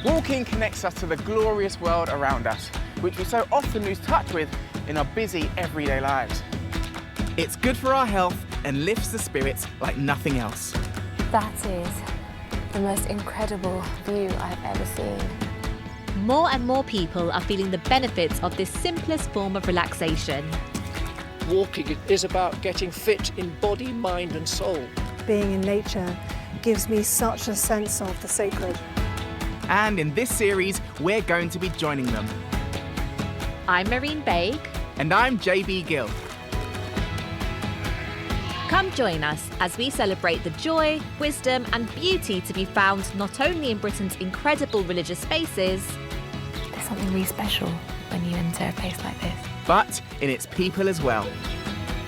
Walking connects us to the glorious world around us, which we so often lose touch with in our busy everyday lives. It's good for our health and lifts the spirits like nothing else. That is the most incredible view I've ever seen. More and more people are feeling the benefits of this simplest form of relaxation. Walking is about getting fit in body, mind and soul. Being in nature gives me such a sense of the sacred. And in this series, we're going to be joining them. I'm Marine Baig. And I'm JB Gill. Come join us as we celebrate the joy, wisdom and beauty to be found not only in Britain's incredible religious spaces. There's something really special when you enter a place like this. But in its people as well.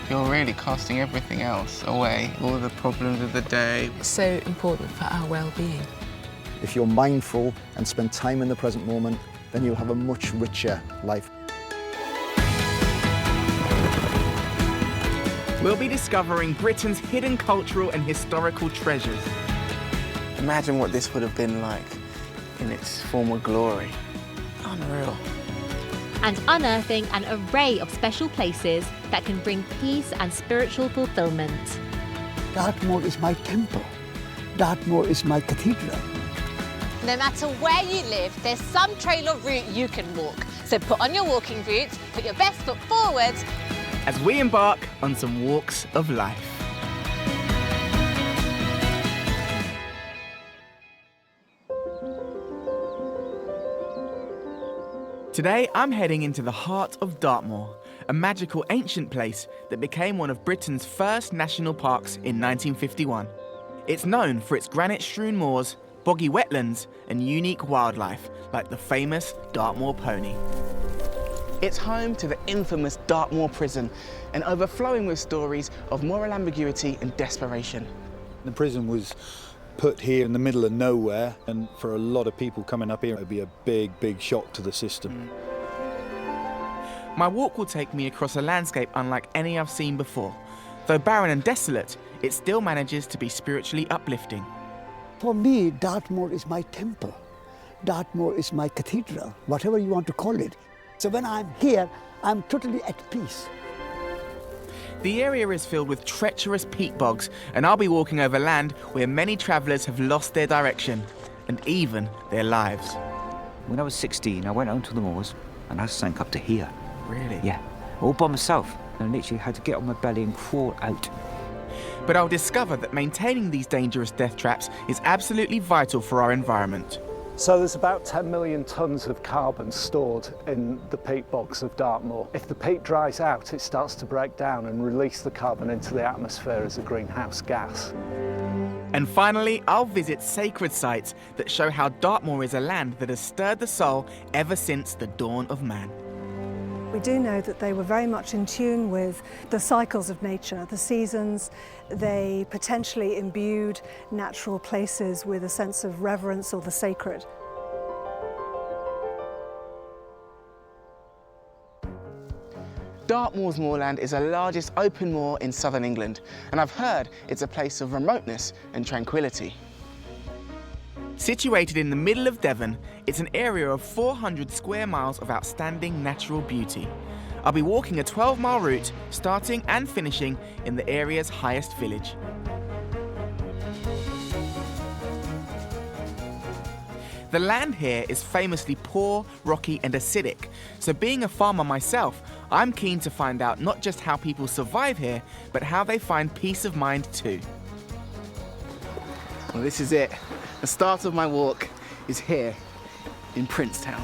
You're really casting everything else away, all the problems of the day. It's so important for our well-being. If you're mindful and spend time in the present moment, then you'll have a much richer life. We'll be discovering Britain's hidden cultural and historical treasures. Imagine what this would have been like in its former glory. Unreal. And unearthing an array of special places that can bring peace and spiritual fulfillment. Dartmoor is my temple. Dartmoor is my cathedral. No matter where you live, there's some trail or route you can walk. So put on your walking boots, put your best foot forward. As we embark on some walks of life. Today, I'm heading into the heart of Dartmoor, a magical ancient place that became one of Britain's first national parks in 1951. It's known for its granite-strewn moors, boggy wetlands and unique wildlife like the famous Dartmoor pony. It's home to the infamous Dartmoor Prison and overflowing with stories of moral ambiguity and desperation. The prison was put here in the middle of nowhere, and for a lot of people coming up here it would be a big shock to the system. My walk will take me across a landscape unlike any I've seen before. Though barren and desolate, it still manages to be spiritually uplifting. For me, Dartmoor is my temple. Dartmoor is my cathedral, whatever you want to call it. So when I'm here, I'm totally at peace. The area is filled with treacherous peat bogs, and I'll be walking over land where many travellers have lost their direction, and even their lives. When I was 16, I went onto the moors, and I sank up to here. Really? Yeah, all by myself, and literally had to get on my belly and crawl out. But I'll discover that maintaining these dangerous death traps is absolutely vital for our environment. So there's about 10 million tonnes of carbon stored in the peat bogs of Dartmoor. If the peat dries out, it starts to break down and release the carbon into the atmosphere as a greenhouse gas. And finally, I'll visit sacred sites that show how Dartmoor is a land that has stirred the soul ever since the dawn of man. We do know that they were very much in tune with the cycles of nature, the seasons. They potentially imbued natural places with a sense of reverence or the sacred. Dartmoor's moorland is the largest open moor in southern England, and I've heard it's a place of remoteness and tranquility. Situated in the middle of Devon, it's an area of 400 square miles of outstanding natural beauty. I'll be walking a 12-mile route, starting and finishing in the area's highest village. The land here is famously poor, rocky and acidic, so being a farmer myself, I'm keen to find out not just how people survive here, but how they find peace of mind too. Well, this is it. The start of my walk is here in Princetown.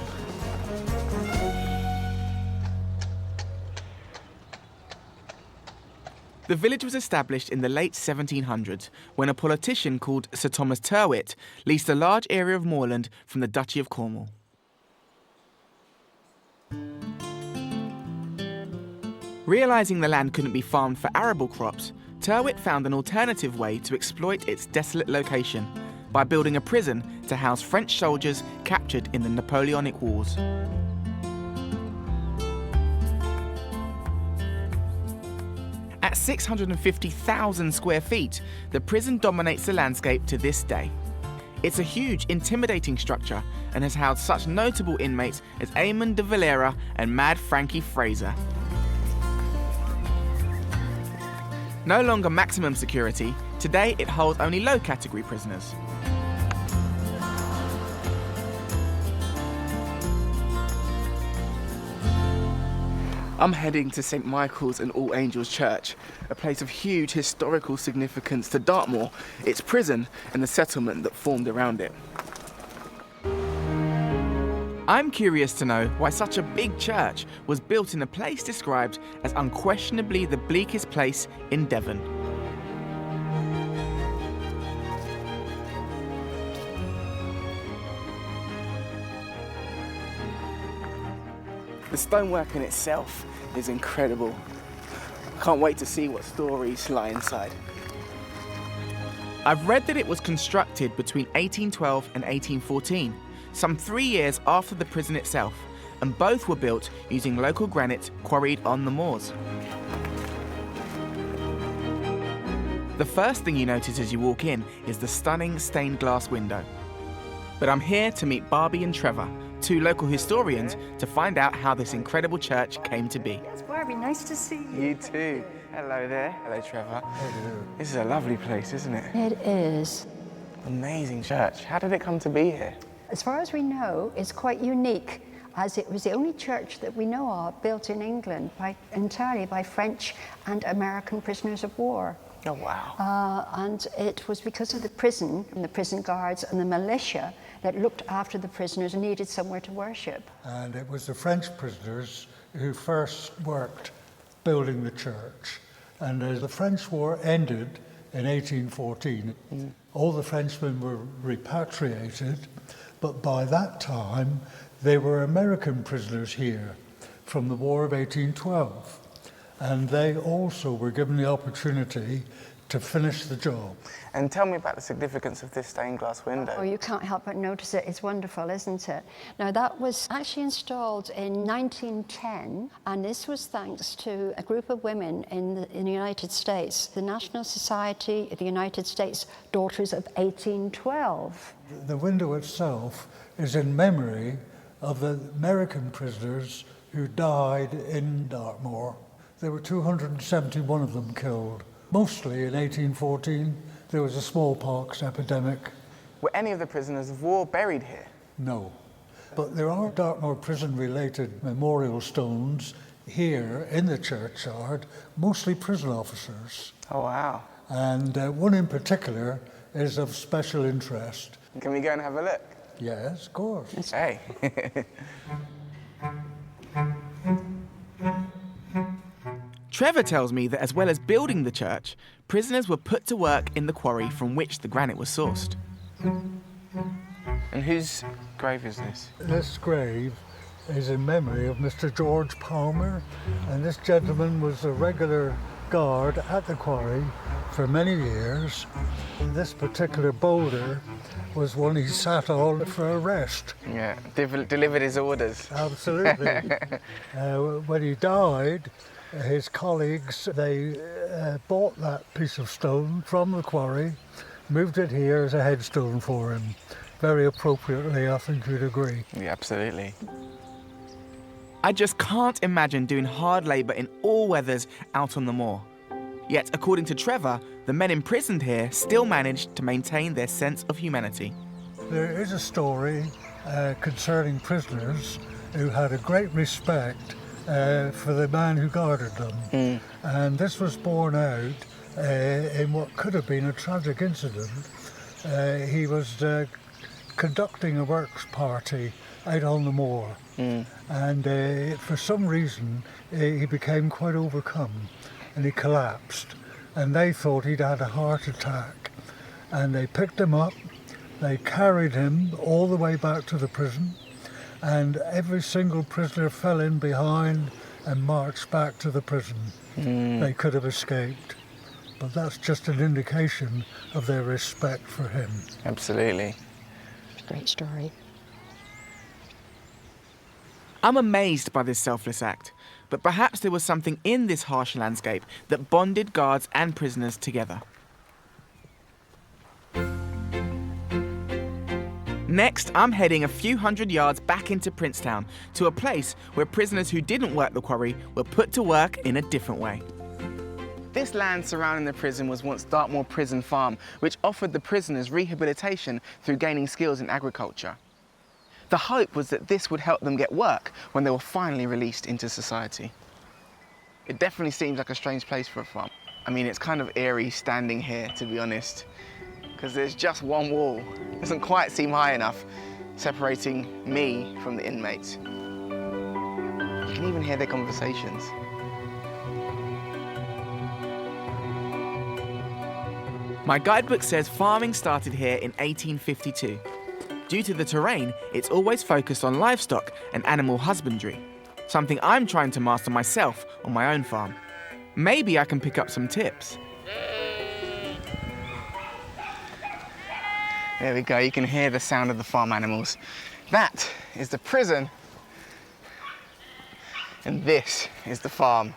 The village was established in the late 1700s when a politician called Sir Thomas Tyrwhitt leased a large area of moorland from the Duchy of Cornwall. Realising the land couldn't be farmed for arable crops, Tyrwhitt found an alternative way to exploit its desolate location by building a prison to house French soldiers captured in the Napoleonic Wars. At 650,000 square feet, the prison dominates the landscape to this day. It's a huge, intimidating structure and has housed such notable inmates as Eamon de Valera and Mad Frankie Fraser. No longer maximum security, today it holds only low-category prisoners. I'm heading to St Michael's and All Angels Church, a place of huge historical significance to Dartmoor, its prison and the settlement that formed around it. I'm curious to know why such a big church was built in a place described as unquestionably the bleakest place in Devon. The stonework in itself is incredible. I can't wait to see what stories lie inside. I've read that it was constructed between 1812 and 1814, some 3 years after the prison itself, and both were built using local granite quarried on the moors. The first thing you notice as you walk in is the stunning stained glass window. But I'm here to meet Barbie and Trevor, two local historians, to find out how this incredible church came to be. Yes, Barbie, nice to see you. You too. Hello there. Hello, Trevor. Hello. This is a lovely place, isn't it? It is. Amazing church. How did it come to be here? As far as we know, it's quite unique, as it was the only church that we know of built in England entirely by French and American prisoners of war. Oh, wow. And it was because of the prison and the prison guards and the militia that looked after the prisoners and needed somewhere to worship. And it was the French prisoners who first worked building the church. And as the French war ended in 1814, all the Frenchmen were repatriated, but by that time they were American prisoners here from the War of 1812. And they also were given the opportunity to finish the job. And tell me about the significance of this stained glass window. Oh, you can't help but notice it. It's wonderful, isn't it? Now, that was actually installed in 1910, and this was thanks to a group of women in the United States, the National Society of the United States Daughters of 1812. The window itself is in memory of the American prisoners who died in Dartmoor. There were 271 of them killed. Mostly in 1814, there was a smallpox epidemic. Were any of the prisoners of war buried here? No. But there are Dartmoor prison-related memorial stones here in the churchyard, mostly prison officers. Oh, wow. And one in particular is of special interest. Can we go and have a look? Yes, of course. Hey. Trevor tells me that as well as building the church, prisoners were put to work in the quarry from which the granite was sourced. And whose grave is this? This grave is in memory of Mr. George Palmer, and this gentleman was a regular guard at the quarry for many years. This particular boulder was one he sat on for a rest. Yeah, delivered his orders. Absolutely. When he died, his colleagues, they bought that piece of stone from the quarry, moved it here as a headstone for him. Very appropriately, I think you'd agree. Yeah, absolutely. I just can't imagine doing hard labour in all weathers out on the moor. Yet, according to Trevor, the men imprisoned here still managed to maintain their sense of humanity. There is a story concerning prisoners who had a great respect for the man who guarded them. And this was borne out in what could have been a tragic incident. He was conducting a works party out on the moor, and for some reason he became quite overcome and he collapsed, and they thought he'd had a heart attack, and they picked him up, they carried him all the way back to the prison, and every single prisoner fell in behind and marched back to the prison. They could have escaped, but that's just an indication of their respect for him. Absolutely. Great story. I'm amazed by this selfless act, but perhaps there was something in this harsh landscape that bonded guards and prisoners together. Next, I'm heading a few hundred yards back into Princetown to a place where prisoners who didn't work the quarry were put to work in a different way. This land surrounding the prison was once Dartmoor Prison Farm, which offered the prisoners rehabilitation through gaining skills in agriculture. The hope was that this would help them get work when they were finally released into society. It definitely seems like a strange place for a farm. I mean, it's kind of eerie standing here, to be honest, because there's just one wall. It doesn't quite seem high enough, separating me from the inmates. You can even hear their conversations. My guidebook says farming started here in 1852. Due to the terrain, it's always focused on livestock and animal husbandry, something I'm trying to master myself on my own farm. Maybe I can pick up some tips. There we go, you can hear the sound of the farm animals. That is the prison, and this is the farm.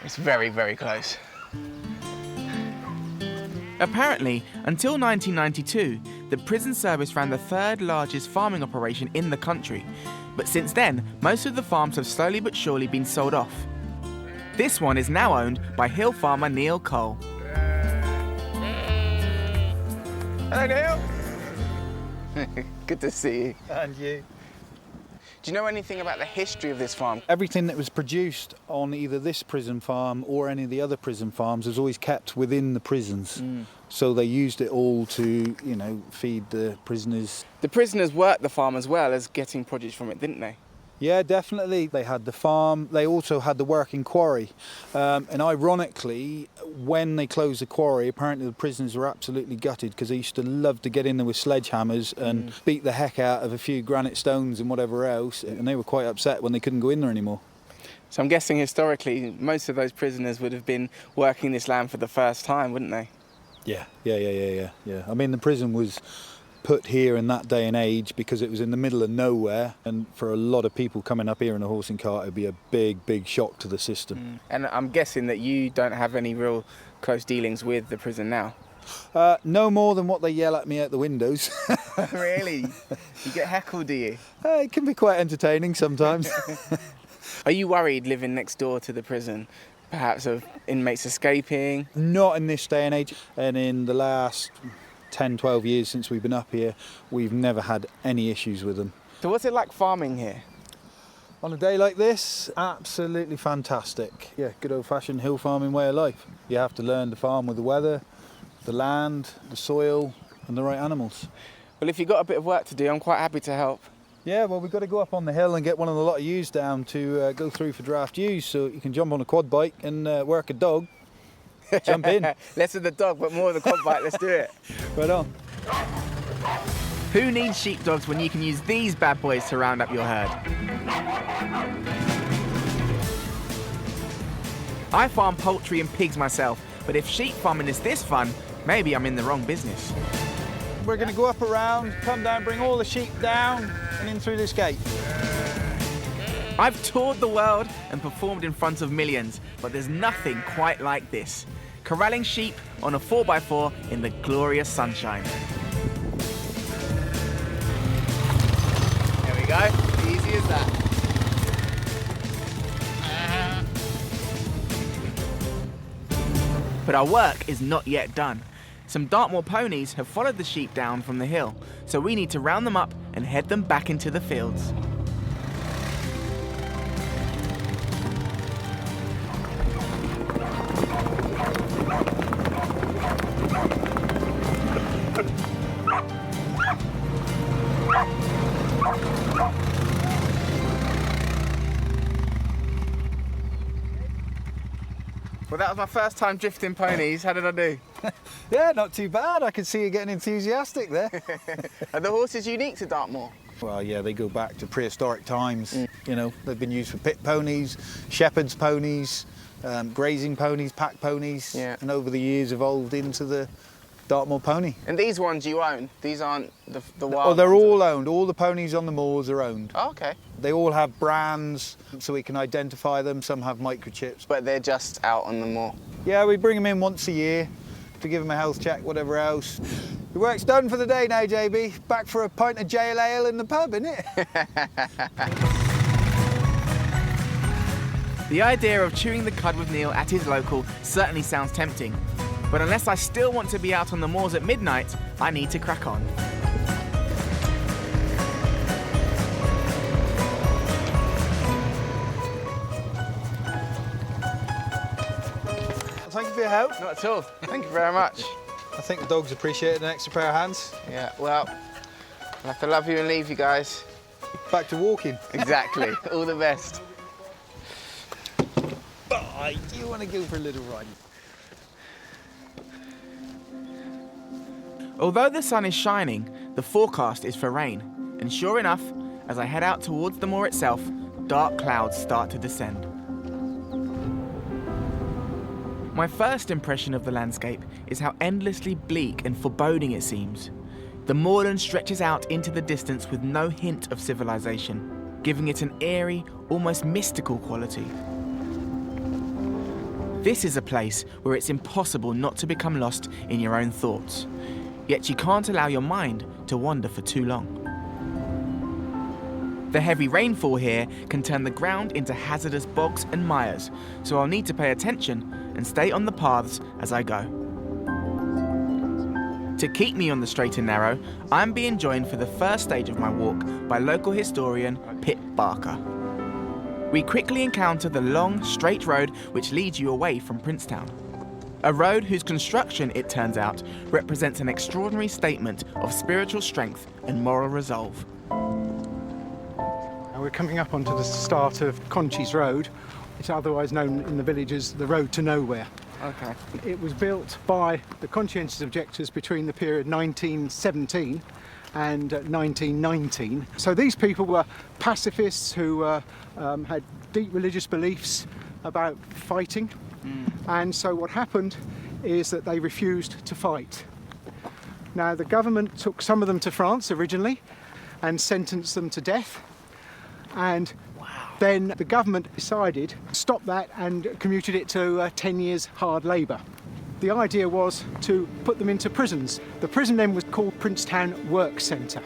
It's very, very close. Apparently, until 1992, the prison service ran the third largest farming operation in the country. But since then, most of the farms have slowly but surely been sold off. This one is now owned by hill farmer Neil Cole. Hello, Neil. Good to see you. And you. Do you know anything about the history of this farm? Everything that was produced on either this prison farm or any of the other prison farms was always kept within the prisons. So they used it all to, you know, feed the prisoners. The prisoners worked the farm as well as getting produce from it, didn't they? Yeah, definitely. They had the farm. They also had the working quarry. And ironically, when they closed the quarry, apparently the prisoners were absolutely gutted because they used to love to get in there with sledgehammers and beat the heck out of a few granite stones and whatever else. And they were quite upset when they couldn't go in there anymore. So I'm guessing historically, most of those prisoners would have been working this land for the first time, wouldn't they? Yeah. I mean, the prison was put here in that day and age because it was in the middle of nowhere, and for a lot of people coming up here in a horse and cart, it'd be a big shock to the system. And I'm guessing that you don't have any real close dealings with the prison now? No more than what they yell at me out the windows. Really? You get heckled, do you? It can be quite entertaining sometimes. Are you worried living next door to the prison, perhaps of inmates escaping? Not in this day and age, and in the last 10, 12 years since we've been up here, we've never had any issues with them. So what's it like farming here? On a day like this, absolutely fantastic. Yeah, good old-fashioned hill farming way of life. You have to learn to farm with the weather, the land, the soil, and the right animals. Well, if you've got a bit of work to do, I'm quite happy to help. Yeah, well, we've got to go up on the hill and get one of the lot of ewes down to go through for draft ewes, so you can jump on a quad bike and work a dog. Jump in. Less of the dog, but more of the quad bike. Let's do it. Right on. Who needs sheepdogs when you can use these bad boys to round up your herd? I farm poultry and pigs myself, but if sheep farming is this fun, maybe I'm in the wrong business. We're going to go up around, come down, bring all the sheep down and in through this gate. I've toured the world and performed in front of millions, but there's nothing quite like this. Corralling sheep on a 4x4 in the glorious sunshine. There we go, easy as that. But our work is not yet done. Some Dartmoor ponies have followed the sheep down from the hill, so we need to round them up and head them back into the fields. Well, that was my first time drifting ponies. How did I do? Yeah, not too bad. I can see you getting enthusiastic there. Are the horses unique to Dartmoor? Well, yeah, they go back to prehistoric times. You know, they've been used for pit ponies, shepherd's ponies, grazing ponies, pack ponies, and over the years evolved into the Dartmoor pony. And these ones you own? These aren't the wild Oh, they're ones, all owned. All the ponies on the moors are owned. Oh, okay. They all have brands, so we can identify them. Some have microchips. But they're just out on the moor? Yeah, we bring them in once a year to give them a health check, whatever else. Your work's done for the day now, JB. Back for a pint of jail ale in the pub, innit? The idea of chewing the cud with Neil at his local certainly sounds tempting. But unless I still want to be out on the moors at midnight, I need to crack on. Thank you for your help. Not at all. Thank you very much. I think the dogs appreciate an extra pair of hands. Yeah, well, I'll have to love you and leave you guys. Back to walking. Exactly. All the best. Bye. Do you want to go for a little ride? Although the sun is shining, the forecast is for rain. And sure enough, as I head out towards the moor itself, dark clouds start to descend. My first impression of the landscape is how endlessly bleak and foreboding it seems. The moorland stretches out into the distance with no hint of civilization, giving it an eerie, almost mystical quality. This is a place where it's impossible not to become lost in your own thoughts, yet you can't allow your mind to wander for too long. The heavy rainfall here can turn the ground into hazardous bogs and mires, so I'll need to pay attention and stay on the paths as I go. To keep me on the straight and narrow, I'm being joined for the first stage of my walk by local historian Pip Barker. We quickly encounter the long, straight road which leads you away from Princetown. A road whose construction, it turns out, represents an extraordinary statement of spiritual strength and moral resolve. We're coming up onto the start of Conscientious Road. It's otherwise known in the village as the Road to Nowhere. Okay. It was built by the Conscientious Objectors between the period 1917 and 1919. So these people were pacifists who had deep religious beliefs about fighting. And so what happened is that they refused to fight. Now the government took some of them to France originally and sentenced them to death. And then the government decided to stop that and commuted it to 10 years hard labour. The idea was to put them into prisons. The prison then was called Princetown Work Centre.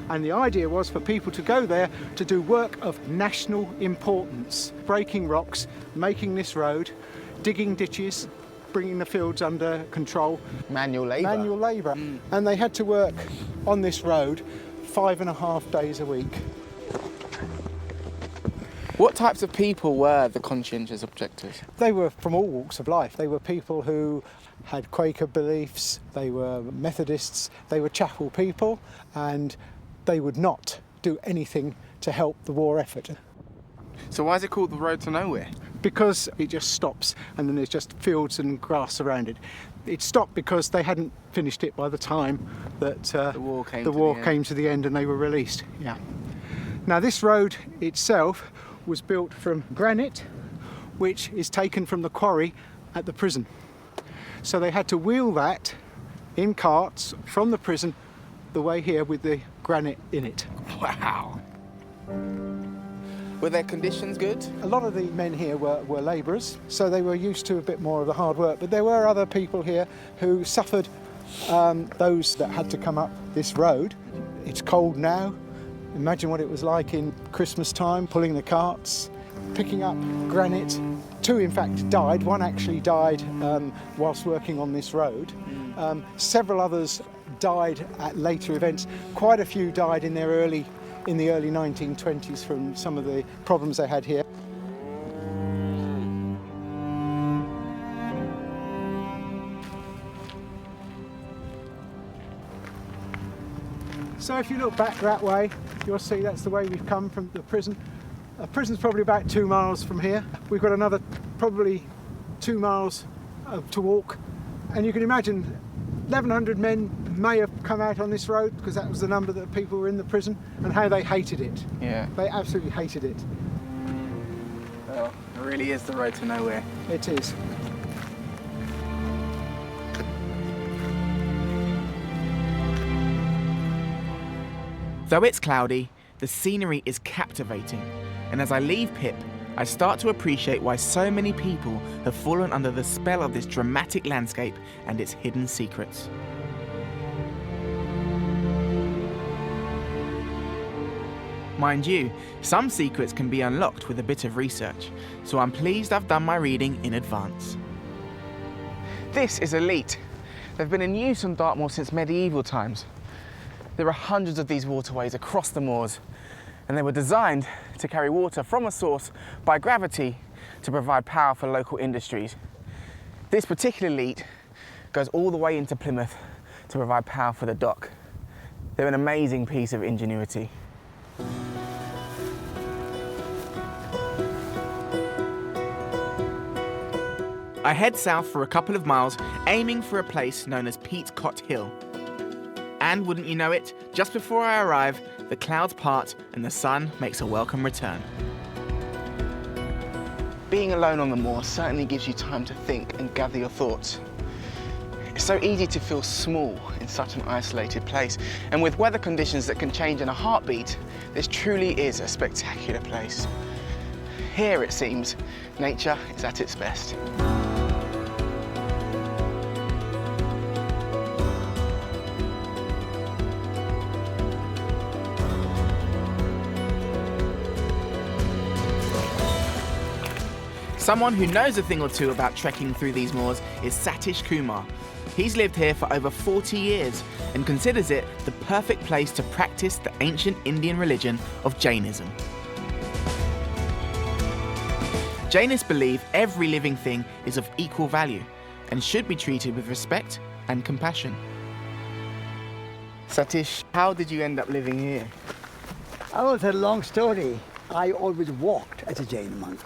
And the idea was for people to go there to do work of national importance, breaking rocks, making this road, digging ditches, bringing the fields under control. Manual labour. Manual labour. And they had to work on this road 5.5 days a week. What types of people were the Conscientious Objectors? They were from all walks of life. They were people who had Quaker beliefs, they were Methodists, they were chapel people, and they would not do anything to help the war effort. So why is it called the Road to Nowhere? Because it just stops and then there's just fields and grass around it. It stopped because they hadn't finished it by the time that the war came to the end and they were released. Yeah. Now this road itself was built from granite, which is taken from the quarry at the prison. So they had to wheel that in carts from the prison the way here with the granite in it. Wow. Were their conditions good? A lot of the men here were labourers, so they were used to a bit more of the hard work, but there were other people here who suffered, those that had to come up this road. It's cold now. Imagine what it was like in Christmas time, pulling the carts, picking up granite. 2 in fact died. 1 actually died whilst working on this road. Several others died at later events. Quite a few died in the early 1920s from some of the problems they had here. So if you look back that way, you'll see that's the way we've come from the prison. The prison's probably about 2 miles from here. We've got another probably 2 miles to walk. And you can imagine 1,100 men may have come out on this road because that was the number that people were in the prison, and how they hated it. Yeah. They absolutely hated it. Well, it really is the road to nowhere. It is. Though it's cloudy, the scenery is captivating, and as I leave Pip, I start to appreciate why so many people have fallen under the spell of this dramatic landscape and its hidden secrets. Mind you, some secrets can be unlocked with a bit of research, so I'm pleased I've done my reading in advance. This is elite. They've been in use on Dartmoor since medieval times. There are hundreds of these waterways across the moors, and they were designed to carry water from a source by gravity to provide power for local industries. This particular lead goes all the way into Plymouth to provide power for the dock. They're an amazing piece of ingenuity. I head south for a couple of miles, aiming for a place known as Peat Hill. And wouldn't you know it, just before I arrive, the clouds part and the sun makes a welcome return. Being alone on the moor certainly gives you time to think and gather your thoughts. It's so easy to feel small in such an isolated place, and with weather conditions that can change in a heartbeat, this truly is a spectacular place. Here, it seems, nature is at its best. Someone who knows a thing or two about trekking through these moors is Satish Kumar. He's lived here for over 40 years and considers it the perfect place to practice the ancient Indian religion of Jainism. Jainists believe every living thing is of equal value and should be treated with respect and compassion. Satish, how did you end up living here? Oh, it's a long story. I always walked as a Jain monk.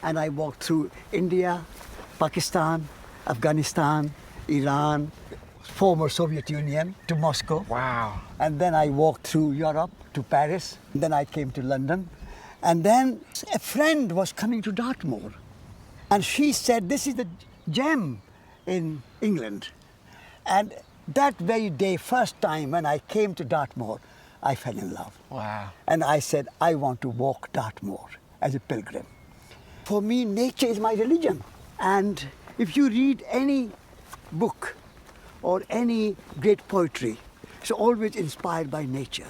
And I walked through India, Pakistan, Afghanistan, Iran, former Soviet Union, to Moscow. Wow. And then I walked through Europe to Paris. Then I came to London. And then a friend was coming to Dartmoor. And she said, this is the gem in England. And that very day, first time when I came to Dartmoor, I fell in love. Wow. And I said, I want to walk Dartmoor as a pilgrim. For me, nature is my religion. And if you read any book or any great poetry, it's always inspired by nature.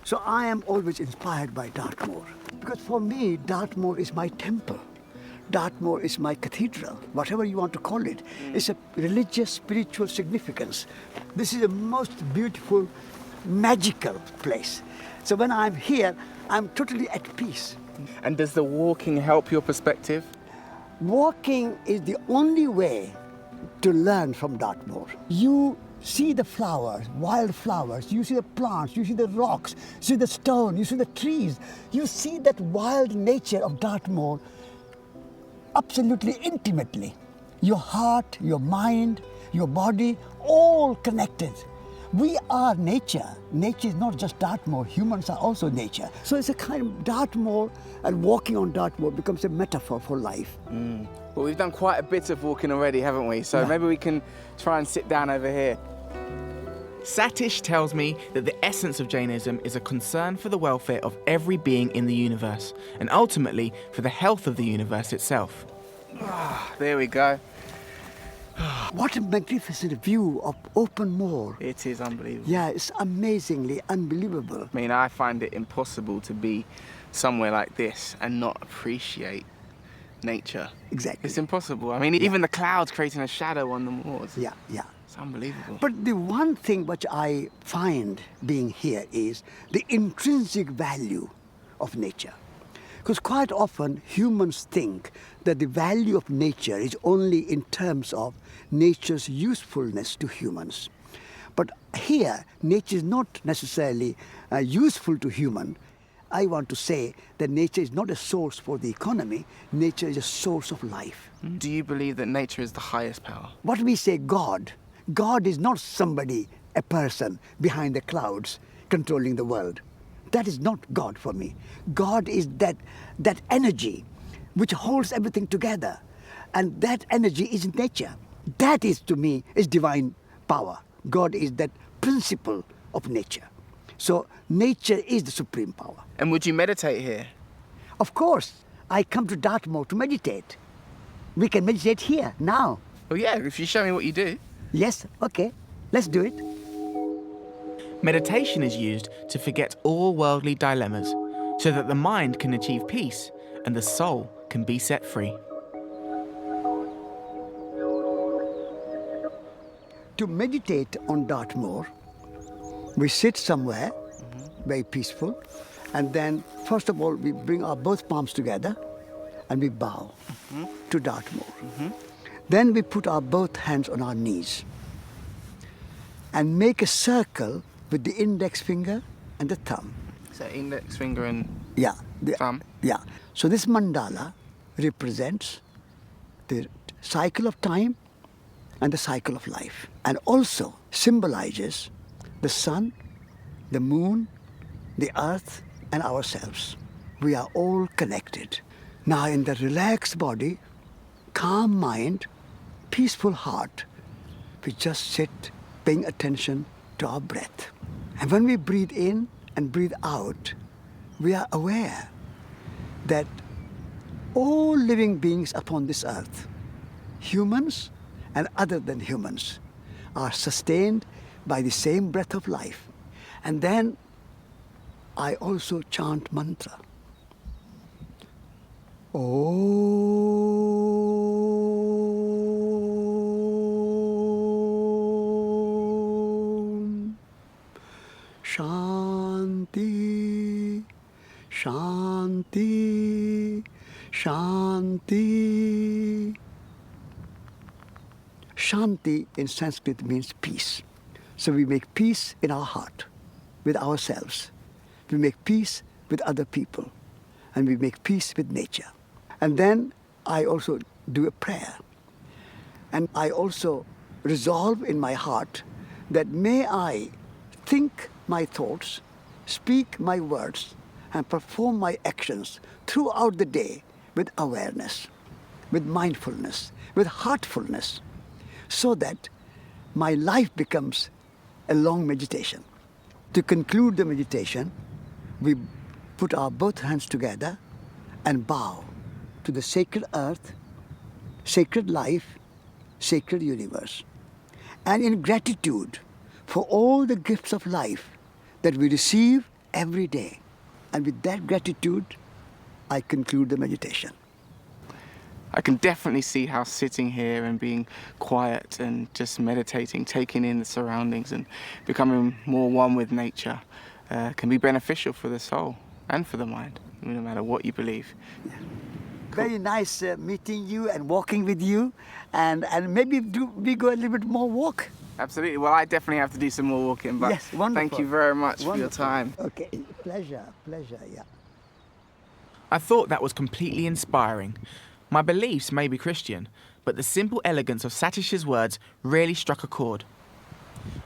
So I am always inspired by Dartmoor. Because for me, Dartmoor is my temple. Dartmoor is my cathedral, whatever you want to call it. It's a religious, spiritual significance. This is the most beautiful, magical place. So when I'm here, I'm totally at peace. And does the walking help your perspective? Walking is the only way to learn from Dartmoor. You see the flowers, wild flowers, you see the plants, you see the rocks, you see the stone, you see the trees. You see that wild nature of Dartmoor absolutely intimately. Your heart, your mind, your body, all connected. We are nature. Nature is not just Dartmoor. Humans are also nature. So it's a kind of Dartmoor, and walking on Dartmoor becomes a metaphor for life. Well, we've done quite a bit of walking already, haven't we? So maybe we can try and sit down over here. Satish tells me that the essence of Jainism is a concern for the welfare of every being in the universe, and ultimately for the health of the universe itself. There we go. What a magnificent view of open moor. It is unbelievable. Yeah, it's amazingly unbelievable. I mean, I find it impossible to be somewhere like this and not appreciate nature. Exactly. It's impossible. I mean, even the clouds creating a shadow on the moors. Yeah. It's unbelievable. But the one thing which I find being here is the intrinsic value of nature. Because quite often humans think that the value of nature is only in terms of nature's usefulness to humans. But here, nature is not necessarily useful to human. I want to say that nature is not a source for the economy. Nature is a source of life. Do you believe that nature is the highest power? What we say God is not somebody, a person behind the clouds controlling the world. That is not God for me. God is that energy which holds everything together. And that energy is nature. That is, to me, is divine power. God is that principle of nature. So nature is the supreme power. And would you meditate here? Of course. I come to Dartmoor to meditate. We can meditate here, now. Well, yeah, if you show me what you do. Yes, okay. Let's do it. Meditation is used to forget all worldly dilemmas, so that the mind can achieve peace and the soul can be set free. To meditate on Dartmoor, we sit somewhere, very peaceful, and then first of all we bring our both palms together and we bow to Dartmoor. Then we put our both hands on our knees and make a circle with the index finger and the thumb. So index finger and thumb? Yeah. So this mandala represents the cycle of time and the cycle of life, and also symbolizes the sun, the moon, the earth, and ourselves. We are all connected. Now in the relaxed body, calm mind, peaceful heart, we just sit paying attention to our breath. And when we breathe in and breathe out, we are aware that all living beings upon this earth, humans and other than humans, are sustained by the same breath of life. And then I also chant mantra. Om Shanti, Shanti, Shanti. Shanti in Sanskrit means peace. So we make peace in our heart, with ourselves. We make peace with other people. And we make peace with nature. And then I also do a prayer. And I also resolve in my heart that may I think my thoughts, speak my words, and perform my actions throughout the day with awareness, with mindfulness, with heartfulness, so that my life becomes a long meditation. To conclude the meditation, we put our both hands together and bow to the sacred earth, sacred life, sacred universe. And in gratitude for all the gifts of life that we receive every day. And with that gratitude, I conclude the meditation. I can definitely see how sitting here and being quiet and just meditating, taking in the surroundings and becoming more one with nature can be beneficial for the soul and for the mind, no matter what you believe. Yeah. Cool. Very nice meeting you and walking with you, and maybe we go a little bit more walk. Absolutely. Well, I definitely have to do some more walking, but yes, wonderful. Thank you very much Wonderful. For your time. Okay, pleasure, yeah. I thought that was completely inspiring. My beliefs may be Christian, but the simple elegance of Satish's words really struck a chord.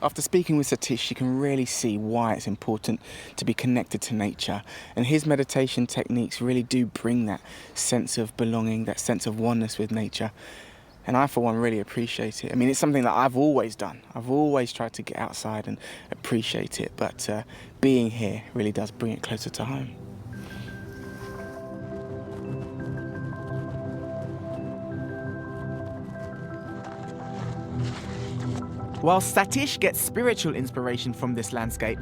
After speaking with Satish, you can really see why it's important to be connected to nature. And his meditation techniques really do bring that sense of belonging, that sense of oneness with nature. And I, for one, really appreciate it. I mean, it's something that I've always done. I've always tried to get outside and appreciate it. But being here really does bring it closer to home. While Satish gets spiritual inspiration from this landscape,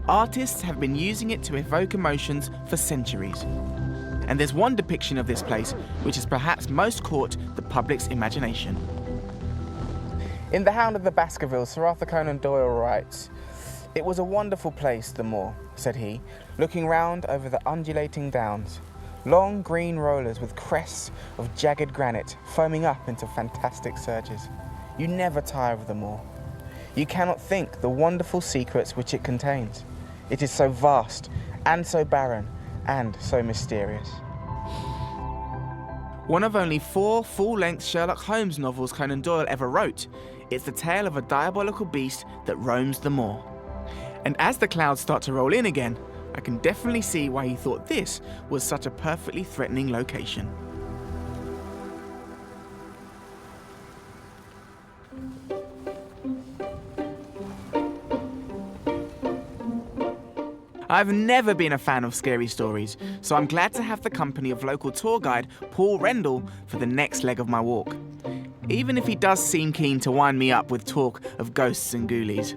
artists have been using it to evoke emotions for centuries. And there's one depiction of this place which has perhaps most caught the public's imagination. In The Hound of the Baskervilles, Sir Arthur Conan Doyle writes, "It was a wonderful place, the moor," said he, looking round over the undulating downs. Long green rollers with crests of jagged granite foaming up into fantastic surges. You never tire of the moor. You cannot think the wonderful secrets which it contains. It is so vast and so barren and so mysterious. One of only 4 full-length Sherlock Holmes novels Conan Doyle ever wrote, it's the tale of a diabolical beast that roams the moor. And as the clouds start to roll in again, I can definitely see why he thought this was such a perfectly threatening location. I've never been a fan of scary stories, so I'm glad to have the company of local tour guide Paul Rendell for the next leg of my walk. Even if he does seem keen to wind me up with talk of ghosts and ghoulies.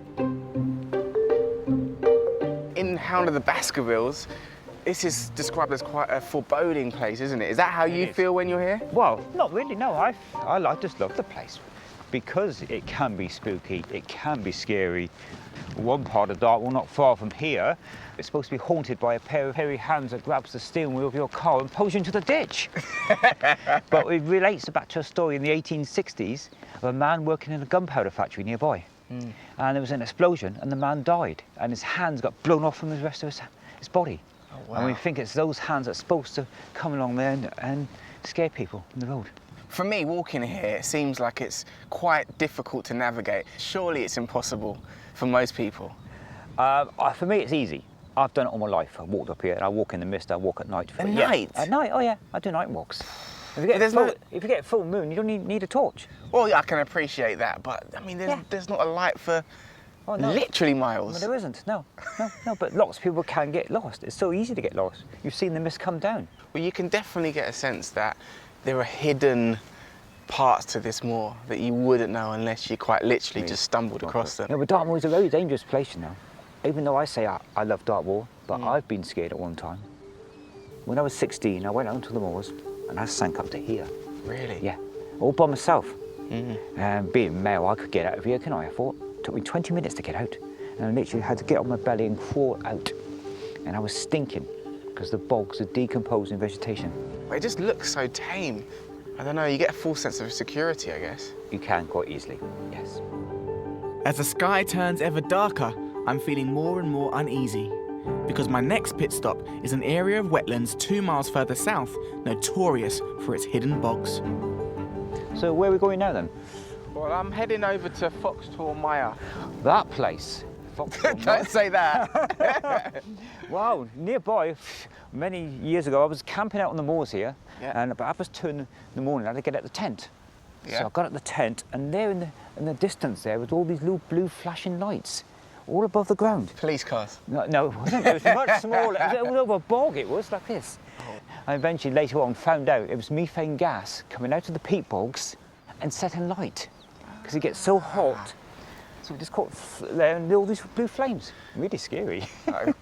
In Hound of the Baskervilles, This is described as quite a foreboding place, isn't it? Is that how you feel when you're here? Well, not really, no. I just love the place because it can be spooky, it can be scary. One part of Dartmoor, not far from here, it's supposed to be haunted by a pair of hairy hands that grabs the steering wheel of your car and pulls you into the ditch. But it relates back to a story in the 1860s of a man working in a gunpowder factory nearby. And there was an explosion and the man died and his hands got blown off from the rest of his body. Oh, wow. And we think it's those hands that's supposed to come along there and scare people on the road. For me, walking here, it seems like it's quite difficult to navigate. Surely it's impossible for most people. For me, it's easy. I've done it all my life. I walked up here and I walk in the mist, I walk at night. At night? At night, oh yeah, I do night walks. If you get full moon, you don't need a torch. Well, yeah, I can appreciate that, but I mean, there's not a light for literally miles. No, there isn't, no, but lots of people can get lost. It's so easy to get lost. You've seen the mist come down. Well, you can definitely get a sense that there are hidden parts to this moor that you wouldn't know unless you quite literally just stumbled across them. No, but Dartmoor is a very dangerous place, you know. Even though I say I love Dartmoor, but I've been scared at one time. When I was 16, I went out to the moors and I sank up to here. Really? Yeah, all by myself. Being male, I could get out of here, can I? I thought. It took me 20 minutes to get out. And I literally had to get on my belly and crawl out. And I was stinking because the bogs are decomposing vegetation. But it just looks so tame. I don't know, you get a full sense of security, I guess. You can quite easily, yes. As the sky turns ever darker, I'm feeling more and more uneasy because my next pit stop is an area of wetlands 2 miles further south, notorious for its hidden bogs. So where are we going now then? Well, I'm heading over to Foxtor Mire. That place? Don't say that. Wow, nearby, many years ago, I was camping out on the moors here, and about 2:30 in the morning, I had to get at the tent. So I got at the tent, and there in the distance there was all these little blue flashing lights, all above the ground. Police cars? No, it wasn't. It was much smaller. It was over a bog, it was, like this. I eventually, later on, found out it was methane gas coming out of the peat bogs and setting light, because it gets so hot. So we just caught there and all these blue flames. Really scary.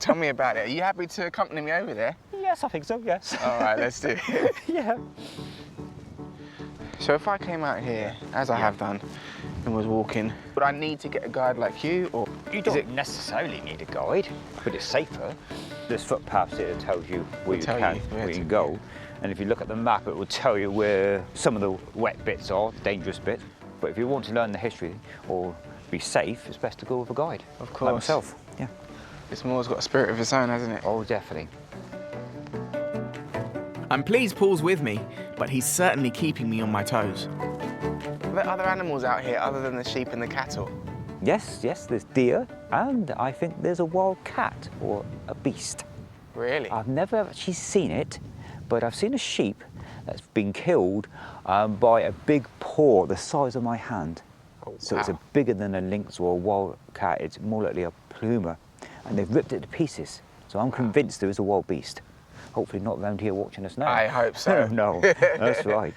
Tell me about it. Are you happy to accompany me over there? Yes, I think so, yes. All right, let's do it. Yeah. So if I came out here, as I have done, and was walking, would I need to get a guide like you, or you don't necessarily need a guide, but it's safer. There's footpaths here that tells you where you can go. And if you look at the map, it will tell you where some of the wet bits are, dangerous bits. But if you want to learn the history or be safe, it's best to go with a guide. Of course. Like myself, yeah. This moor's got a spirit of its own, hasn't it? Oh, definitely. I'm pleased Paul's with me, but he's certainly keeping me on my toes. Are there other animals out here other than the sheep and the cattle? Yes, there's deer, and I think there's a wild cat or a beast. Really? I've never actually seen it, but I've seen a sheep that's been killed by a big paw the size of my hand. Oh, wow. So it's bigger than a lynx or a wild cat. It's more likely a plumer, and they've ripped it to pieces. So I'm convinced there is a wild beast. Hopefully not around here watching us now. I hope so. No, that's right.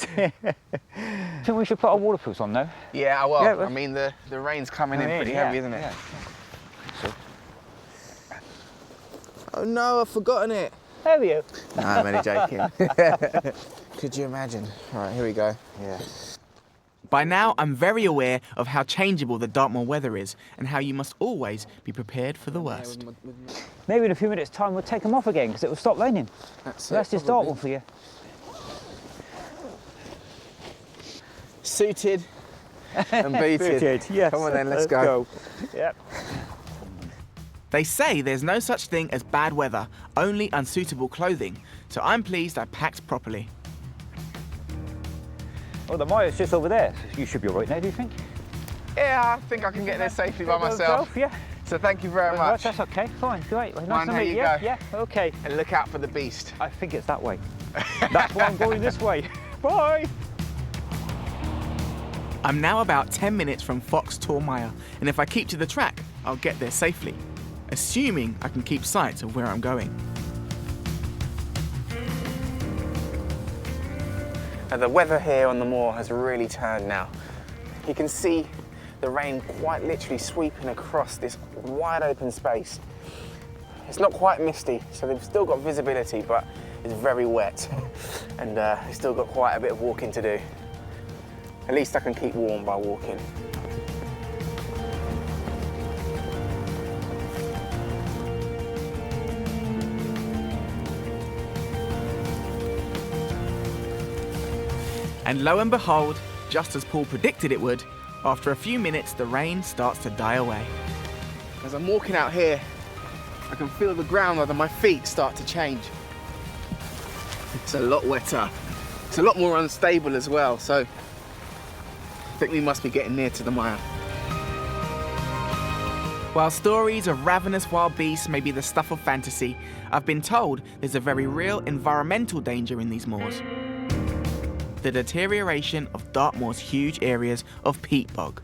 Think we should put our waterproofs on now? Yeah, well, I mean, the rain's coming in pretty heavy, isn't it? Yeah. So. Oh no, I've forgotten it. Have you? No, I'm only joking. Could you imagine? All right, here we go. Yeah. By now, I'm very aware of how changeable the Dartmoor weather is and how you must always be prepared for the worst. Maybe in a few minutes' time we'll take them off again because it will stop raining. That's just Dartmoor for you. Suited and booted. Booted, yes. Come on then, let's go. Yep. They say there's no such thing as bad weather, only unsuitable clothing, so I'm pleased I packed properly. Oh, the mire's just over there. You should be all right now, do you think? Yeah, I think I can get there safely by myself. Yeah. So thank you very much. That's okay, fine, great. Well, Nice to meet you. Yeah, okay. And look out for the beast. I think it's that way. That's why I'm going this way. Bye. I'm now about 10 minutes from Foxtor Mire, and if I keep to the track, I'll get there safely, assuming I can keep sight of where I'm going. The weather here on the moor has really turned now. You can see the rain quite literally sweeping across this wide open space. It's not quite misty, so they've still got visibility, but it's very wet. And they've still got quite a bit of walking to do. At least I can keep warm by walking. And lo and behold, just as Paul predicted it would, after a few minutes the rain starts to die away. As I'm walking out here, I can feel the ground under my feet start to change. It's a lot wetter. It's a lot more unstable as well, so I think we must be getting near to the mire. While stories of ravenous wild beasts may be the stuff of fantasy, I've been told there's a very real environmental danger in these moors. The deterioration of Dartmoor's huge areas of peat bog.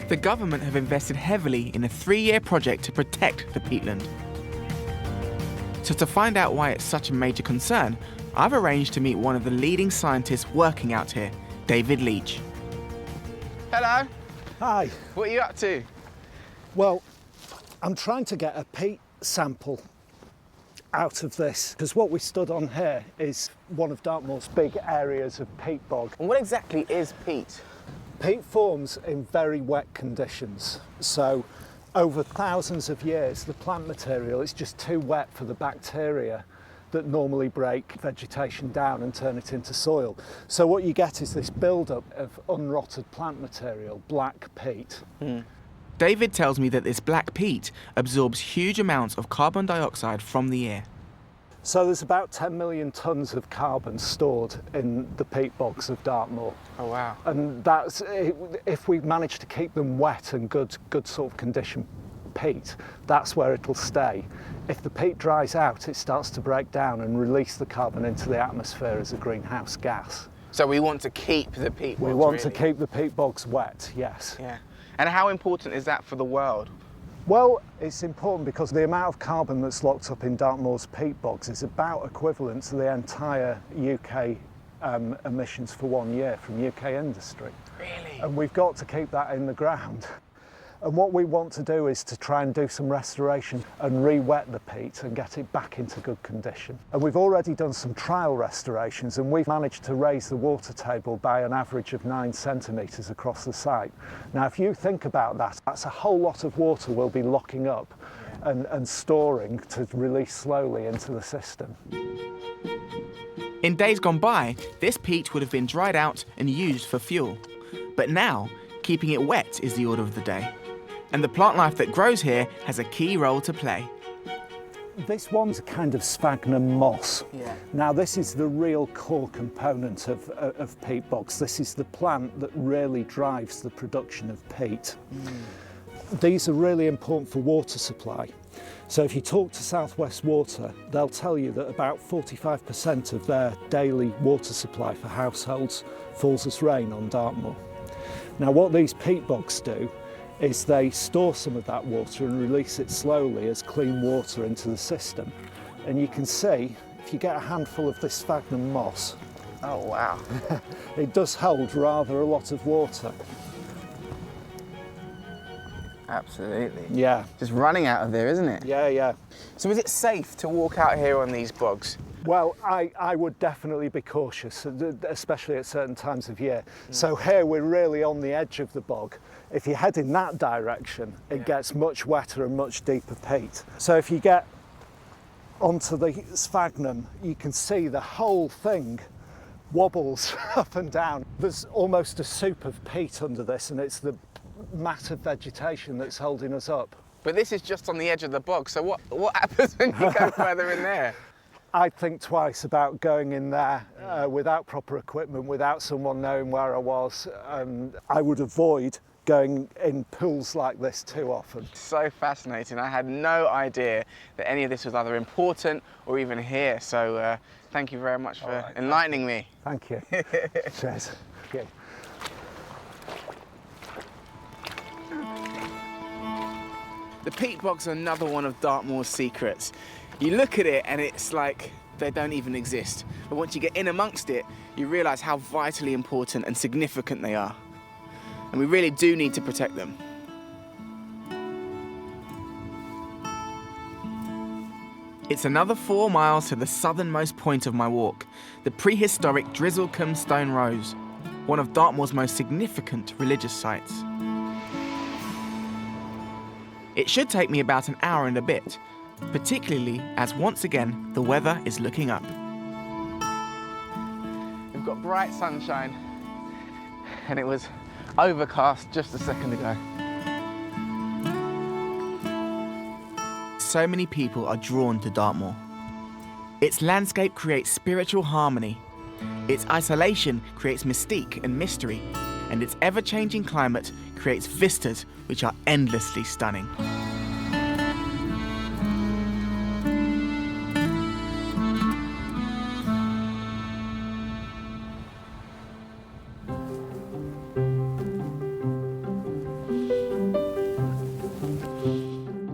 The government have invested heavily in a 3-year project to protect the peatland. So to find out why it's such a major concern, I've arranged to meet one of the leading scientists working out here, David Leach. Hello. Hi. What are you up to? Well, I'm trying to get a peat sample out of this, because what we stood on here is one of Dartmoor's big areas of peat bog. And what exactly is peat? Peat forms in very wet conditions. So over thousands of years, the plant material is just too wet for the bacteria that normally break vegetation down and turn it into soil. So what you get is this build-up of unrotted plant material, black peat. David tells me that this black peat absorbs huge amounts of carbon dioxide from the air. So there's about 10 million tonnes of carbon stored in the peat bogs of Dartmoor. Oh wow. And that's, if we manage to keep them wet and good sort of condition peat, that's where it'll stay. If the peat dries out, it starts to break down and release the carbon into the atmosphere as a greenhouse gas. So we want to keep the peat bogs, We want really? to keep the peat bogs wet, yes. Yeah. And how important is that for the world? Well, it's important because the amount of carbon that's locked up in Dartmoor's peat bogs is about equivalent to the entire UK emissions for 1 year from UK industry. Really? And we've got to keep that in the ground. And what we want to do is to try and do some restoration and re-wet the peat and get it back into good condition. And we've already done some trial restorations, and we've managed to raise the water table by an average of 9 centimetres across the site. Now, if you think about that, that's a whole lot of water we'll be locking up and storing to release slowly into the system. In days gone by, this peat would have been dried out and used for fuel. But now, keeping it wet is the order of the day. And the plant life that grows here has a key role to play. This one's a kind of sphagnum moss. Yeah. Now this is the real core component of peat bogs. This is the plant that really drives the production of peat. These are really important for water supply. So if you talk to South West Water, they'll tell you that about 45% of their daily water supply for households falls as rain on Dartmoor. Now what these peat bogs do is they store some of that water and release it slowly as clean water into the system. And you can see, if you get a handful of this sphagnum moss, oh wow, it does hold rather a lot of water. Absolutely. Yeah. Just running out of there, isn't it? Yeah, yeah. So is it safe to walk out here on these bogs? Well, I would definitely be cautious, especially at certain times of year. So here we're really on the edge of the bog. If you head in that direction, it gets much wetter and much deeper peat. So if you get onto the sphagnum, you can see the whole thing wobbles up and down. There's almost a soup of peat under this, and it's the mat of vegetation that's holding us up. But this is just on the edge of the bog, so what happens when you go further in there? I'd think twice about going in there without proper equipment, without someone knowing where I was. I would avoid going in pools like this too often. So fascinating. I had no idea that any of this was either important or even here. So thank you very much for enlightening me. Thank you. Cheers. Okay. The peat bog's are another one of Dartmoor's secrets. You look at it and it's like they don't even exist. But once you get in amongst it, you realise how vitally important and significant they are. And we really do need to protect them. It's another 4 miles to the southernmost point of my walk, the prehistoric Drizzlecombe Stone Rose, one of Dartmoor's most significant religious sites. It should take me about an hour and a bit, particularly as once again the weather is looking up. We've got bright sunshine, and it was overcast just a second ago. So many people are drawn to Dartmoor. Its landscape creates spiritual harmony. Its isolation creates mystique and mystery, and its ever-changing climate creates vistas which are endlessly stunning.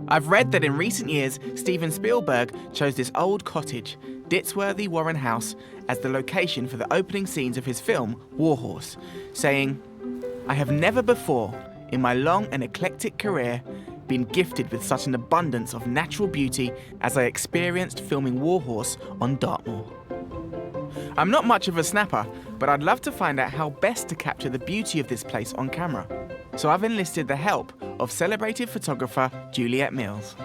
I've read that in recent years, Steven Spielberg chose this old cottage, Ditsworthy Warren House, as the location for the opening scenes of his film, Warhorse, saying, "I have never before, in my long and eclectic career, been gifted with such an abundance of natural beauty as I experienced filming Warhorse on Dartmoor." I'm not much of a snapper, but I'd love to find out how best to capture the beauty of this place on camera. So I've enlisted the help of celebrated photographer Juliet Mills.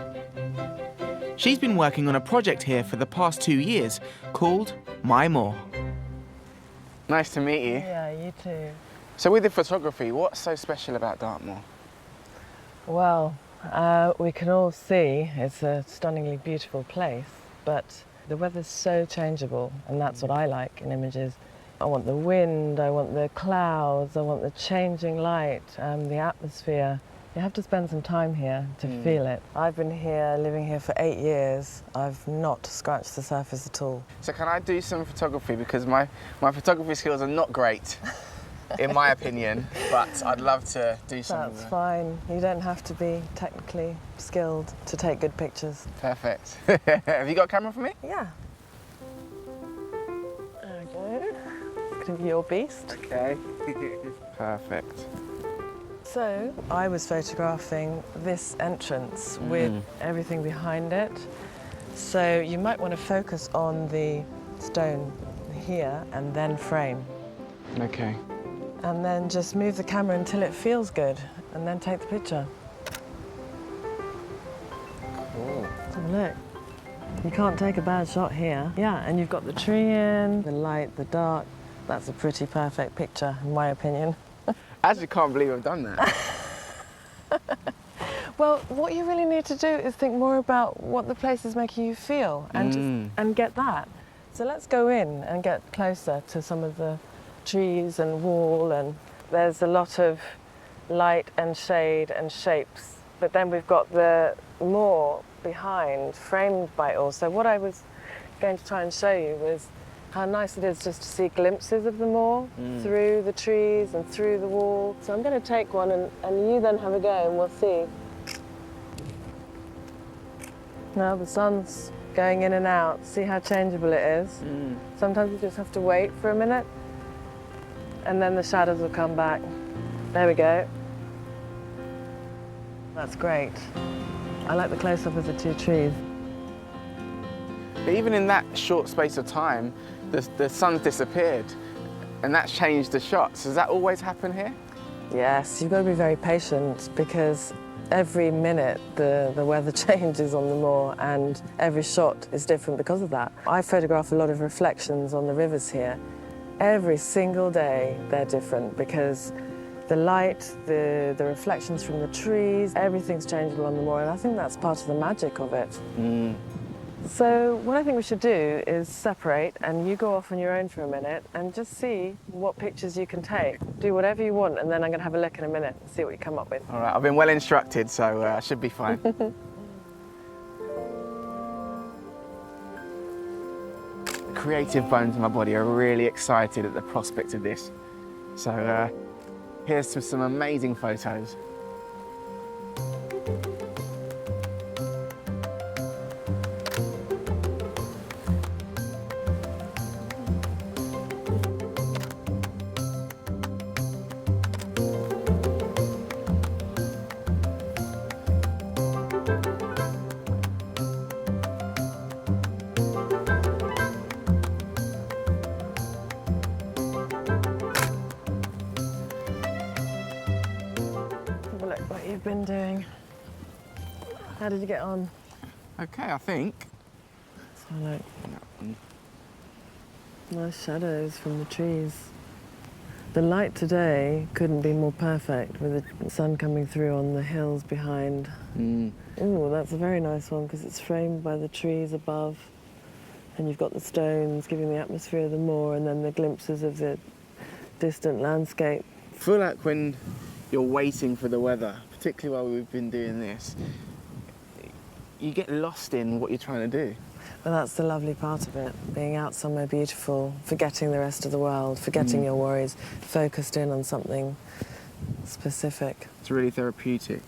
She's been working on a project here for the past 2 years called My Moor. Nice to meet you. Yeah, you too. So with the photography, what's so special about Dartmoor? Well, we can all see it's a stunningly beautiful place, but the weather's so changeable, and that's what I like in images. I want the wind, I want the clouds, I want the changing light, the atmosphere. You have to spend some time here to feel it. I've been here, living here for 8 years. I've not scratched the surface at all. So can I do some photography? Because my photography skills are not great, in my opinion, but I'd love to do some. That's fine. You don't have to be technically skilled to take good pictures. Perfect. Have you got a camera for me? Yeah. There we go. Gonna be your beast. Okay. Perfect. So I was photographing this entrance with everything behind it. So you might want to focus on the stone here and then frame. Okay. And then just move the camera until it feels good and then take the picture. Cool. Oh, look. You can't take a bad shot here. Yeah, and you've got the tree in, the light, the dark. That's a pretty perfect picture, in my opinion. I actually can't believe I've done that. Well, what you really need to do is think more about what the place is making you feel and get that. So let's go in and get closer to some of the trees and wall, and there's a lot of light and shade and shapes. But then we've got the moor behind, framed by it all. So what I was going to try and show you was how nice it is just to see glimpses of the moor through the trees and through the wall. So I'm going to take one and you then have a go and we'll see. Now the sun's going in and out. See how changeable it is? Sometimes you just have to wait for a minute and then the shadows will come back. There we go. That's great. I like the close-up of the two trees. But even in that short space of time, the sun's disappeared, and that's changed the shots. Does that always happen here? Yes, you've got to be very patient because every minute the weather changes on the moor and every shot is different because of that. I photograph a lot of reflections on the rivers here. Every single day they're different because the light, the reflections from the trees, everything's changeable on the moor, and I think that's part of the magic of it. So what I think we should do is separate and you go off on your own for a minute and just see what pictures you can take. Do whatever you want and then I'm going to have a look in a minute and see what you come up with. All right, I've been well instructed, so I should be fine. The creative bones in my body are really excited at the prospect of this. So here's to some amazing photos. you've been doing. How did you get on? Okay, I think. So, look. Nice shadows from the trees. The light today couldn't be more perfect with the sun coming through on the hills behind. Ooh, that's a very nice one because it's framed by the trees above, and you've got the stones giving the atmosphere of the moor, and then the glimpses of the distant landscape. I feel like when you're waiting for the weather, particularly while we've been doing this, you get lost in what you're trying to do. Well, that's the lovely part of it, being out somewhere beautiful, forgetting the rest of the world, forgetting your worries, focused in on something specific. It's really therapeutic.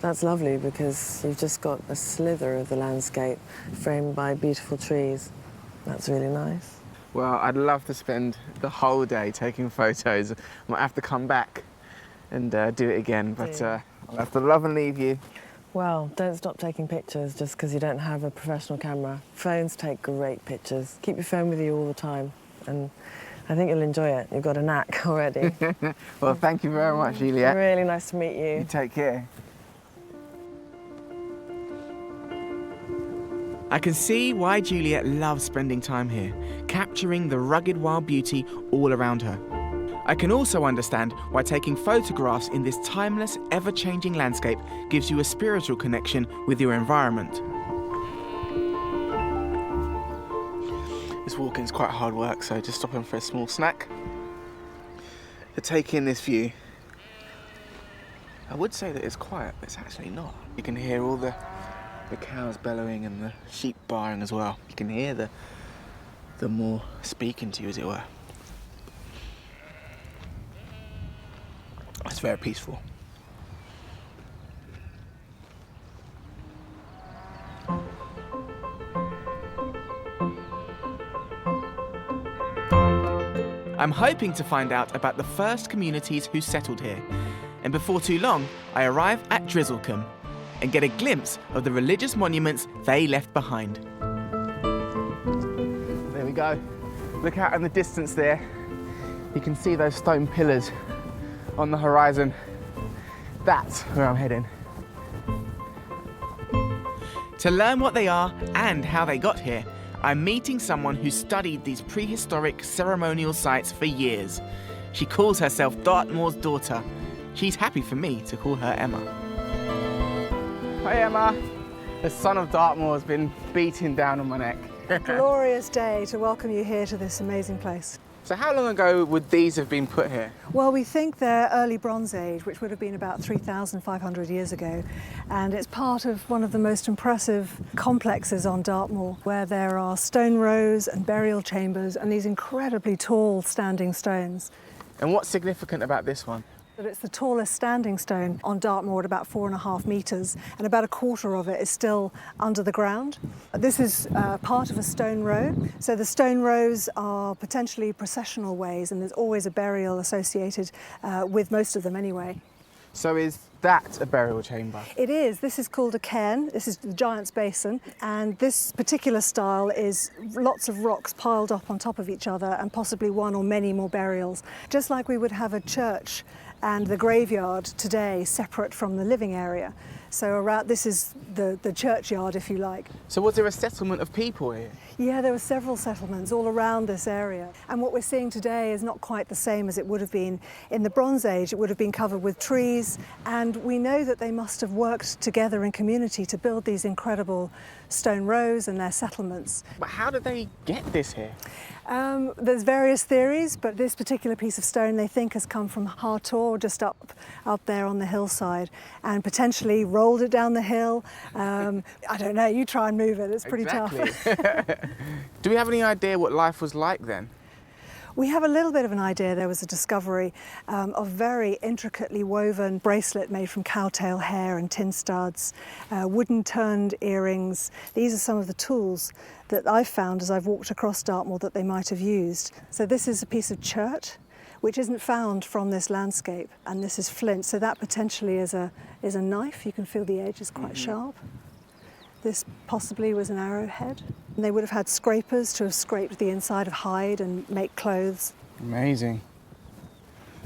That's lovely because you've just got a slither of the landscape framed by beautiful trees. That's really nice. Well, I'd love to spend the whole day taking photos. I might have to come back and do it again, but I'll have to love and leave you. Well, don't stop taking pictures just because you don't have a professional camera. Phones take great pictures. Keep your phone with you all the time, and I think you'll enjoy it. You've got a knack already. Well, thank you very much, Juliet. Really nice to meet you. You take care. I can see why Juliet loves spending time here, capturing the rugged wild beauty all around her. I can also understand why taking photographs in this timeless, ever-changing landscape gives you a spiritual connection with your environment. This walking's quite hard work, so just stopping for a small snack to take in this view. I would say that it's quiet, but it's actually not. You can hear all the cows bellowing and the sheep baaing as well. You can hear the moor speaking to you, as it were. It's very peaceful. I'm hoping to find out about the first communities who settled here, and before too long, I arrive at Drizzlecombe and get a glimpse of the religious monuments they left behind. There we go. Look out in the distance there. You can see those stone pillars on the horizon. That's where I'm heading. To learn what they are and how they got here, I'm meeting someone who studied these prehistoric ceremonial sites for years. She calls herself Dartmoor's daughter. She's happy for me to call her Emma. Hi Emma. The son of Dartmoor has been beating down on my neck. Glorious day to welcome you here to this amazing place. So how long ago would these have been put here? Well, we think they're early Bronze Age, which would have been about 3,500 years ago. And it's part of one of the most impressive complexes on Dartmoor, where there are stone rows and burial chambers and these incredibly tall standing stones. And what's significant about this one? That it's the tallest standing stone on Dartmoor at about 4.5 metres, and about a quarter of it is still under the ground. This is part of a stone row. So the stone rows are potentially processional ways, and there's always a burial associated with most of them anyway. So is that a burial chamber? It is. This is called a cairn. This is the Giant's Basin, and this particular style is lots of rocks piled up on top of each other and possibly one or many more burials. Just like we would have a church and the graveyard today separate from the living area. So around, this is the churchyard, if you like. So was there a settlement of people here? Yeah, there were several settlements all around this area. And what we're seeing today is not quite the same as it would have been in the Bronze Age. It would have been covered with trees, and we know that they must have worked together in community to build these incredible stone rows and their settlements. But how did they get this here? There's various theories, but this particular piece of stone they think has come from Hartor, just up there on the hillside, and potentially rolled it down the hill. I don't know, you try and move it, it's pretty tough. Do we have any idea what life was like then? We have a little bit of an idea. There was a discovery of very intricately woven bracelet made from cowtail hair and tin studs, wooden turned earrings. These are some of the tools that I've found as I've walked across Dartmoor that they might have used. So this is a piece of chert, which isn't found from this landscape, and this is flint. So that potentially is a knife. You can feel the edge is quite sharp. This possibly was an arrowhead. And they would have had scrapers to have scraped the inside of hide and make clothes. Amazing.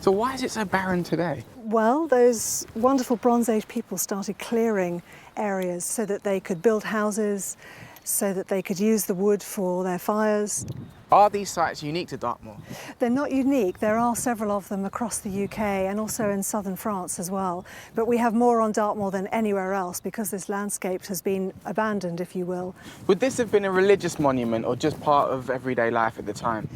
So why is it so barren today? Well, those wonderful Bronze Age people started clearing areas so that they could build houses, so that they could use the wood for their fires. Are these sites unique to Dartmoor? They're not unique. There are several of them across the UK and also in southern France as well. But we have more on Dartmoor than anywhere else because this landscape has been abandoned, if you will. Would this have been a religious monument or just part of everyday life at the time?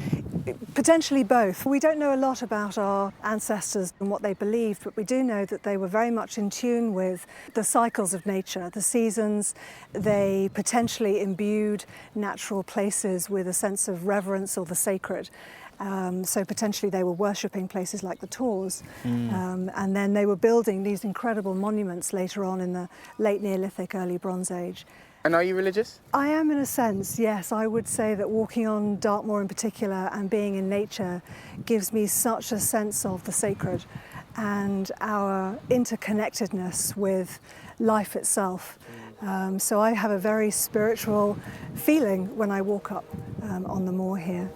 Potentially both. We don't know a lot about our ancestors and what they believed, but we do know that they were very much in tune with the cycles of nature, the seasons. They potentially imbued natural places with a sense of reverence or the sacred. So potentially they were worshipping places like the Tors. And then they were building these incredible monuments later on in the late Neolithic, early Bronze Age. And are you religious? I am in a sense, yes. I would say that walking on Dartmoor in particular and being in nature gives me such a sense of the sacred and our interconnectedness with life itself. So I have a very spiritual feeling when I walk up on the moor here.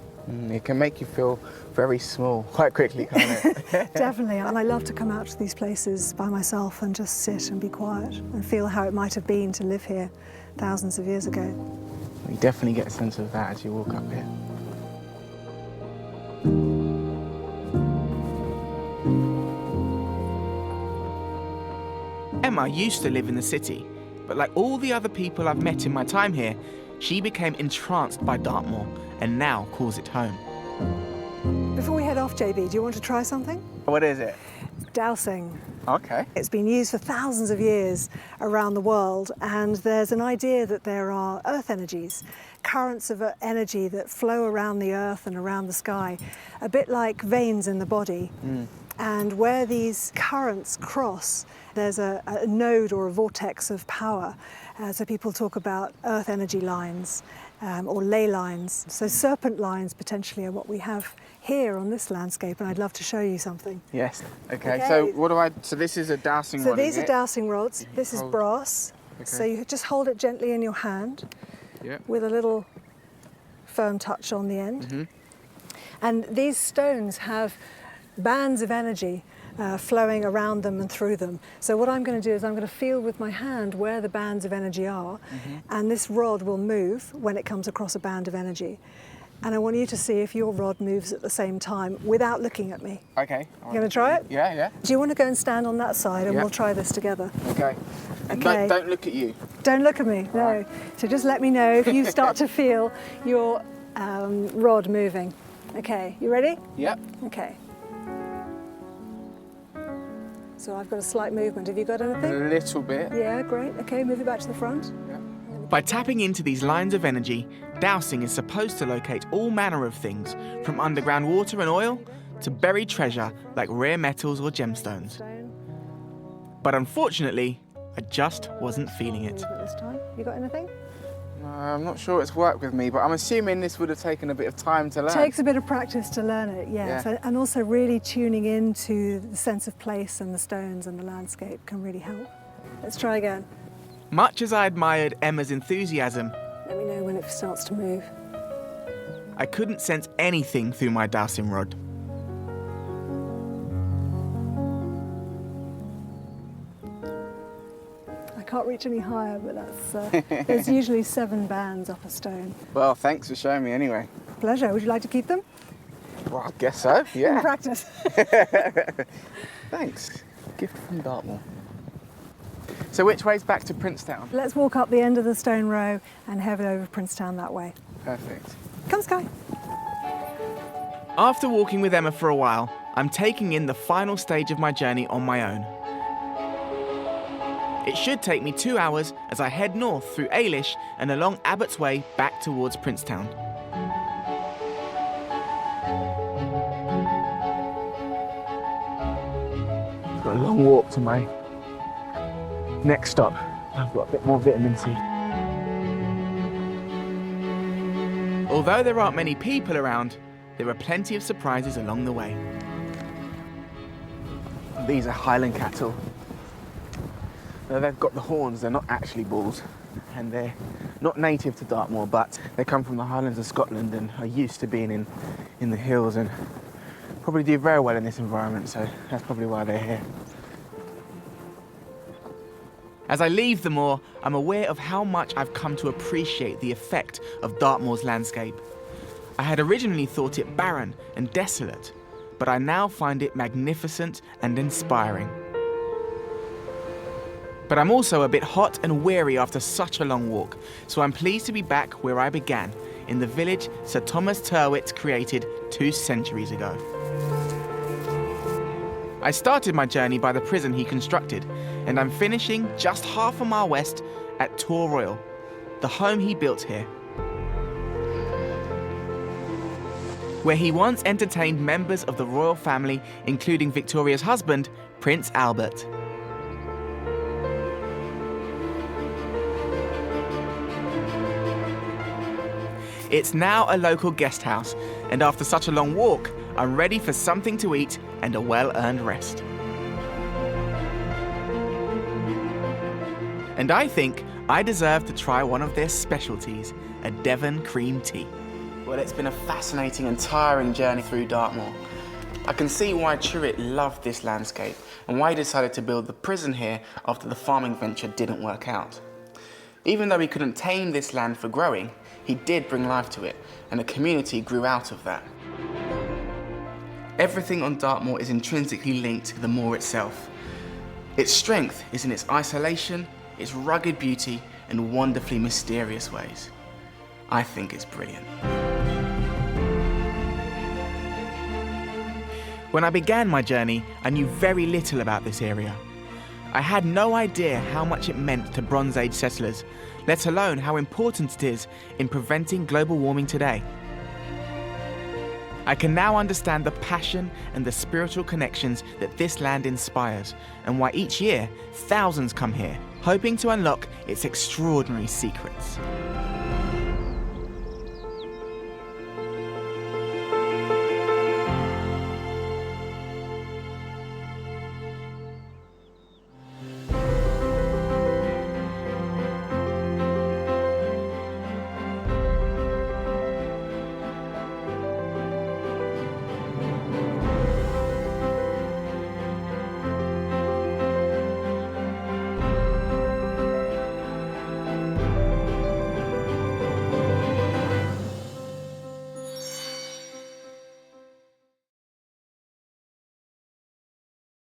It can make you feel very small quite quickly, can't it? Definitely, and I love to come out to these places by myself and just sit and be quiet and feel how it might have been to live here thousands of years ago. You definitely get a sense of that as you walk up here. Emma used to live in the city, but like all the other people I've met in my time here, she became entranced by Dartmoor and now calls it home. Before we head off, JB, do you want to try something? What is it? Dowsing. Okay. It's been used for thousands of years around the world, and there's an idea that there are earth energies, currents of energy that flow around the earth and around the sky, a bit like veins in the body. And where these currents cross, there's a node or a vortex of power. So people talk about earth energy lines or ley lines. So serpent lines potentially are what we have here on this landscape, and I'd love to show you something. Yes. Okay. So what do I? So this is a dowsing rod. So these are dowsing rods. This is brass. Okay. So you just hold it gently in your hand with a little firm touch on the end. And these stones have bands of energy flowing around them and through them. So what I'm going to do is I'm going to feel with my hand where the bands of energy are, and this rod will move when it comes across a band of energy. And I want you to see if your rod moves at the same time without looking at me. Okay. You going to try it? Yeah, yeah. Do you want to go and stand on that side and we'll try this together? Okay. And Okay. don't look at you. Don't look at me, no. So just let me know if you start to feel your rod moving. Okay, you ready? Yep. Okay. So I've got a slight movement. Have you got anything? A little bit. Yeah, great. Okay, move it back to the front. By tapping into these lines of energy, dowsing is supposed to locate all manner of things, from underground water and oil to buried treasure like rare metals or gemstones. But unfortunately, I just wasn't feeling it. This time, you got anything? I'm not sure it's worked with me, but I'm assuming this would have taken a bit of time to learn. It takes a bit of practice to learn it, yes. Yeah. And also really tuning into the sense of place and the stones and the landscape can really help. Let's try again. Much as I admired Emma's enthusiasm, Let me know when it starts to move. I couldn't sense anything through my dowsing rod. I can't reach any higher, but that's there's usually 7 bands up a stone. Well, thanks for showing me anyway. Pleasure. Would you like to keep them? Well, I guess so, yeah. In practice. Thanks. Gift from Dartmoor. So which way's back to Princetown? Let's walk up the end of the stone row and head over Princetown that way. Perfect. Come, Sky. After walking with Emma for a while, I'm taking in the final stage of my journey on my own. It should take me 2 hours as I head north through Ailish and along Abbott's Way back towards Princetown. I've got a long walk to my next stop. I've got a bit more vitamin C. Although there aren't many people around, there are plenty of surprises along the way. These are Highland cattle. Now, they've got the horns, they're not actually bulls, and they're not native to Dartmoor, but they come from the Highlands of Scotland and are used to being in the hills and probably do very well in this environment, so that's probably why they're here. As I leave the moor, I'm aware of how much I've come to appreciate the effect of Dartmoor's landscape. I had originally thought it barren and desolate, but I now find it magnificent and inspiring. But I'm also a bit hot and weary after such a long walk, so I'm pleased to be back where I began, in the village Sir Thomas Tyrwhitt created 2 centuries ago. I started my journey by the prison he constructed, and I'm finishing just half a mile west at Tor Royal, the home he built here, where he once entertained members of the royal family, including Victoria's husband, Prince Albert. It's now a local guest house, and after such a long walk, I'm ready for something to eat and a well-earned rest. And I think I deserve to try one of their specialties, a Devon cream tea. Well, it's been a fascinating and tiring journey through Dartmoor. I can see why Tyrwhitt loved this landscape and why he decided to build the prison here after the farming venture didn't work out. Even though he couldn't tame this land for growing, he did bring life to it, and a community grew out of that. Everything on Dartmoor is intrinsically linked to the moor itself. Its strength is in its isolation, its rugged beauty, and wonderfully mysterious ways. I think it's brilliant. When I began my journey, I knew very little about this area. I had no idea how much it meant to Bronze Age settlers, let alone how important it is in preventing global warming today. I can now understand the passion and the spiritual connections that this land inspires, and why each year thousands come here, hoping to unlock its extraordinary secrets.